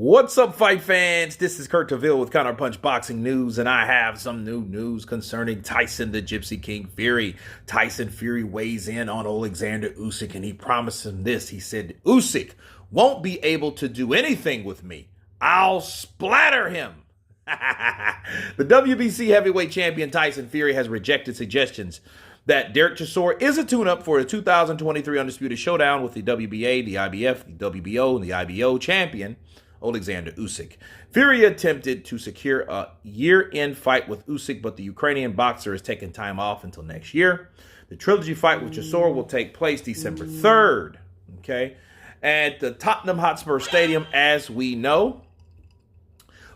What's up, fight fans? This is Kurt Taville with Counterpunched Boxing News, and I have some new news concerning Tyson the Gypsy King Fury. Tyson Fury weighs in on Oleksandr Usyk, and he promised him this. He said, Usyk won't be able to do anything with me. I'll splatter him. The WBC heavyweight champion Tyson Fury has rejected suggestions that Derek Chisora is a tune-up for the 2023 Undisputed Showdown with the WBA, the IBF, the WBO, and the IBO champion, Oleksandr Usyk. Fury attempted to secure a year-end fight with Usyk, but the Ukrainian boxer is taking time off until next year. The trilogy fight with Chisora will take place December 3rd, okay, at the Tottenham Hotspur Stadium. As we know,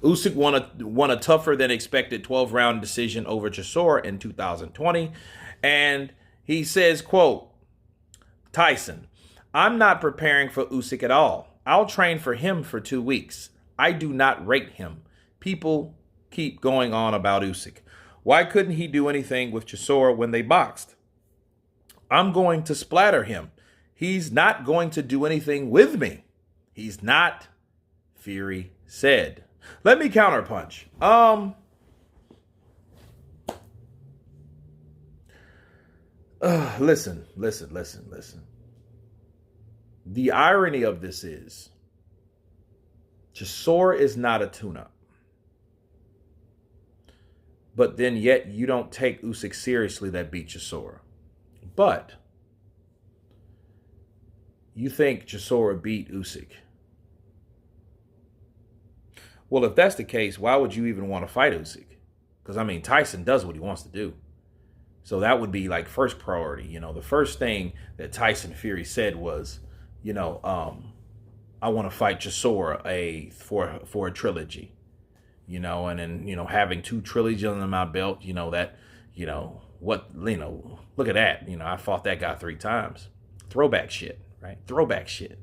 Usyk won a tougher than expected 12-round decision over Chisora in 2020, and he says, quote, Tyson, I'm not preparing for Usyk at all. I'll train for him for 2 weeks. I do not rate him. People keep going on about Usyk. Why couldn't he do anything with Chisora when they boxed? I'm going to splatter him. He's not going to do anything with me. He's not, Fury said. Let me counterpunch. Listen. The irony of this is Chisora is not a tune-up. But then yet you don't take Usyk seriously that beat Chisora. But you think Chisora beat Usyk. Well, if that's the case, why would you even want to fight Usyk? Because, I mean, Tyson does what he wants to do. So that would be like first priority. You know, the first thing that Tyson Fury said was, I want to fight Chisora for a trilogy, and then, having 2 trilogies under my belt, look at that. I fought that guy 3 times. Throwback shit, right? Throwback shit.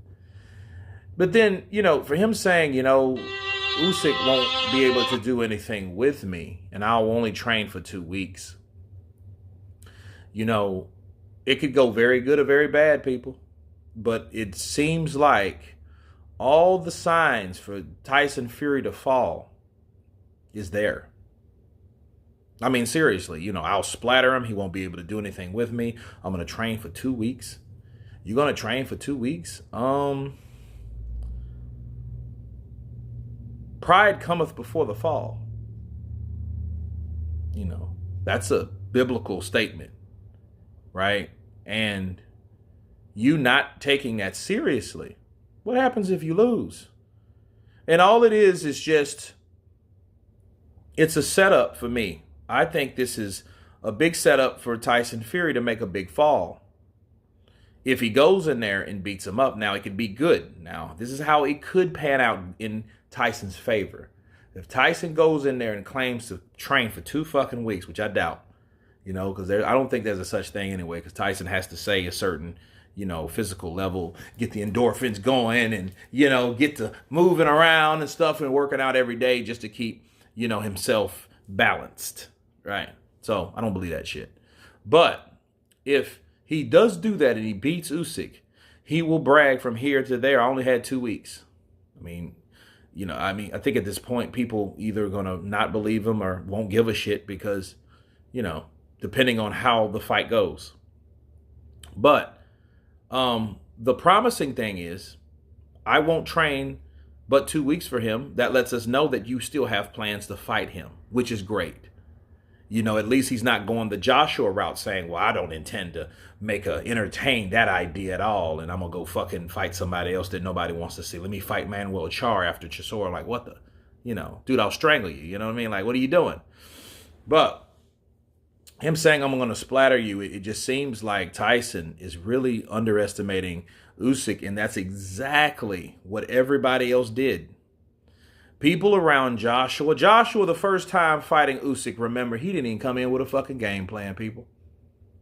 But then, for him saying, Usyk won't be able to do anything with me and I'll only train for 2 weeks. It could go very good or very bad, people. But it seems like all the signs for Tyson Fury to fall is there. I mean, seriously, I'll splatter him. He won't be able to do anything with me. I'm going to train for 2 weeks. You're going to train for 2 weeks? Pride cometh before the fall. That's a biblical statement, right? And you not taking that seriously. What happens if you lose? And all it is just, it's a setup for me. I think this is a big setup for Tyson Fury to make a big fall. If he goes in there and beats him up, now it could be good. Now, this is how it could pan out in Tyson's favor. If Tyson goes in there and claims to train for 2 fucking weeks, which I doubt, because I don't think there's a such thing anyway, because Tyson has to say a certain, physical level, get the endorphins going and, get to moving around and stuff and working out every day just to keep, himself balanced, right? So I don't believe that shit. But if he does do that and he beats Usyk, he will brag from here to there. I only had 2 weeks. I think at this point, people either going to not believe him or won't give a shit because, depending on how the fight goes. But the promising thing is I won't train but 2 weeks for him. That lets us know that you still have plans to fight him, which is great. At least he's not going the Joshua route saying, well, I don't intend to entertain that idea at all. And I'm going to go fucking fight somebody else that nobody wants to see. Let me fight Manuel Char after Chisora. Like, what the, dude, I'll strangle you. You know what I mean? Like, what are you doing? But him saying I'm going to splatter you, it just seems like Tyson is really underestimating Usyk. And that's exactly what everybody else did. People around Joshua, the first time fighting Usyk, remember, he didn't even come in with a fucking game plan, people.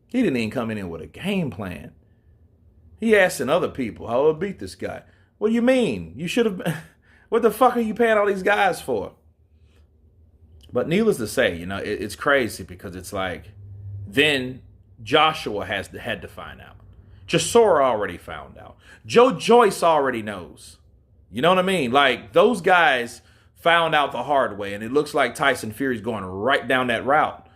He didn't even come in with a game plan. He asking other people, how do I beat this guy? What do you mean? You should have, what the fuck are you paying all these guys for? But needless to say, it's crazy because it's like, then Joshua had to find out. Chisora already found out. Joe Joyce already knows. You know what I mean? Like, those guys found out the hard way, and it looks like Tyson Fury's going right down that route.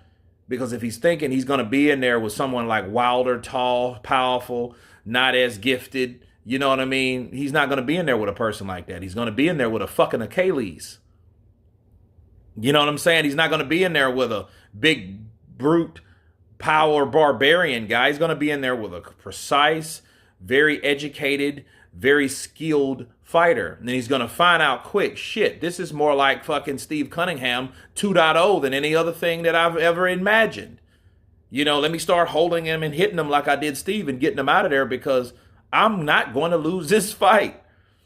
Because if he's thinking he's going to be in there with someone like Wilder, tall, powerful, not as gifted, you know what I mean? He's not going to be in there with a person like that. He's going to be in there with a fucking Achilles. You know what I'm saying? He's not going to be in there with a big, brute, power barbarian guy. He's going to be in there with a precise, very educated, very skilled fighter. And then he's going to find out quick, shit, this is more like fucking Steve Cunningham 2.0 than any other thing that I've ever imagined. You know, let me start holding him and hitting him like I did Steve and getting him out of there, because I'm not going to lose this fight,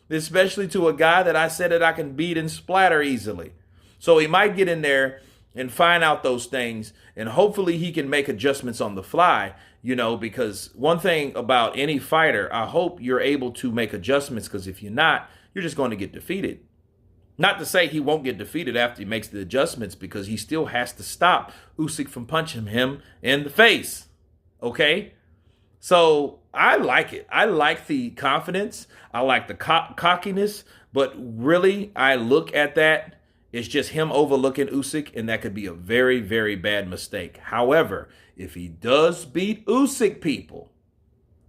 especially to a guy that I said that I can beat in Splatter easily. So he might get in there and find out those things, and hopefully he can make adjustments on the fly, you know, because one thing about any fighter, I hope you're able to make adjustments, because if you're not, you're just going to get defeated. Not to say he won't get defeated after he makes the adjustments, because he still has to stop Usyk from punching him in the face. Okay? So I like it. I like the confidence. I like the cockiness. But really, I look at that, it's just him overlooking Usyk, and that could be a very, very bad mistake. However, if he does beat Usyk, people,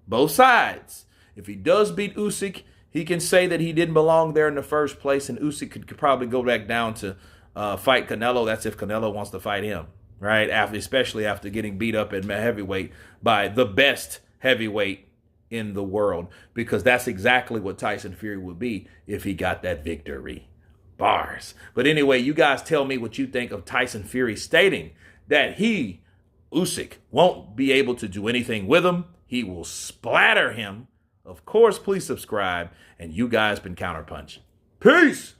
both sides, if he does beat Usyk, he can say that he didn't belong there in the first place, and Usyk could probably go back down to fight Canelo. That's if Canelo wants to fight him, right? Especially after getting beat up at heavyweight by the best heavyweight in the world, because that's exactly what Tyson Fury would be if he got that victory. Bars. But anyway, you guys tell me what you think of Tyson Fury stating that Usyk, won't be able to do anything with him. He will splatter him. Of course, please subscribe. And you guys been Counterpunched. Peace!